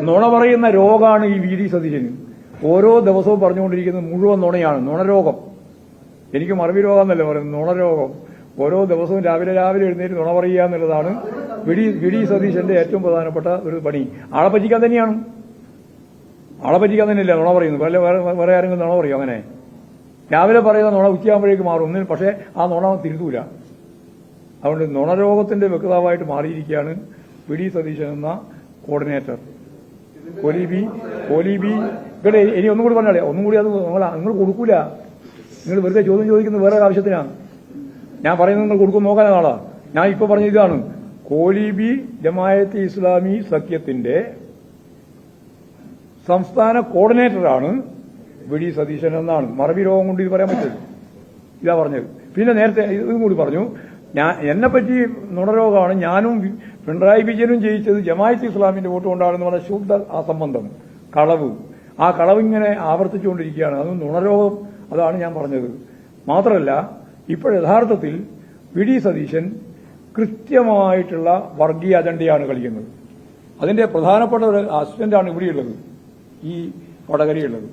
നുണ പറയുന്ന രോഗമാണ് ഈ വി ഡി സതീശന്. ഓരോ ദിവസവും പറഞ്ഞുകൊണ്ടിരിക്കുന്നത് മുഴുവൻ നുണയാണ്. നുണരോഗം. എനിക്ക് മറവി രോഗം എന്നല്ല പറയുന്നത്, നുണരോഗം. ഓരോ ദിവസവും രാവിലെ എഴുന്നേറ്റ് നുണ പറയുക എന്നുള്ളതാണ് വി ഡി സതീശന്റെ ഏറ്റവും പ്രധാനപ്പെട്ട ഒരു പണി. ആളെ പറ്റിക്കാൻ തന്നെയാണ്. ആളെ പറ്റിക്കാൻ തന്നെയല്ല നുണ പറയുന്നത്. വേറെ ആരെങ്കിലും നുണ പറയും? അങ്ങനെ രാവിലെ പറയുന്ന നുണ ഉച്ചയാകുമ്പോഴേക്ക് മാറും. പക്ഷേ ആ നുണ തിരുത്തൂല. അതുകൊണ്ട് നുണരോഗത്തിന്റെ വ്യക്താവായിട്ട് മാറിയിരിക്കുകയാണ് വി ഡി സതീശൻ എന്ന കോർഡിനേറ്റർ. കോലീബി ഇവിടെ ഇനി ഒന്നും കൂടി പറഞ്ഞാലേ, ഒന്നും കൂടി അത് നിങ്ങൾ കൊടുക്കൂല. നിങ്ങൾ വെറുതെ ചോദ്യം ചോദിക്കുന്നത് വേറെ ആവശ്യത്തിനാണ്. ഞാൻ പറയുന്നത് നിങ്ങൾ കൊടുക്കും നോക്കാൻ ആളാ. ഞാൻ ഇപ്പൊ പറഞ്ഞ ഇതാണ്, കോലീബി ജമായത്തെ ഇസ്ലാമി സഖ്യത്തിന്റെ സംസ്ഥാന കോർഡിനേറ്ററാണ് വി ഡി സതീശൻ എന്നാണ്. മറവി രോഗം കൊണ്ട് ഇത് പറയാൻ പറ്റില്ല. ഇതാ പറഞ്ഞത്. പിന്നെ നേരത്തെ ഇതും കൂടി പറഞ്ഞു, എന്നെപ്പറ്റി നുണരോഗമാണ്. ഞാനും പിണറായി വിജയനും ജയിച്ചത് ജമായത്ത് ഇസ്ലാമിന്റെ വോട്ട് കൊണ്ടാണെന്ന് പറഞ്ഞ ശുദ്ധ അസംബന്ധം, കളവ്. ആ കളവ് ഇങ്ങനെ ആവർത്തിച്ചുകൊണ്ടിരിക്കുകയാണ്. അതും നുണരോഗം. അതാണ് ഞാൻ പറഞ്ഞത്. മാത്രമല്ല, ഇപ്പോൾ യഥാർത്ഥത്തിൽ വി ഡി സതീശൻ കൃത്യമായിട്ടുള്ള വർഗീയ അജണ്ടയാണ് കളിക്കുന്നത്. അതിന്റെ പ്രധാനപ്പെട്ട ഒരു അസിസ്റ്റന്റാണ് ഇവിടെയുള്ളത്, ഈ വടകരയുള്ളത്.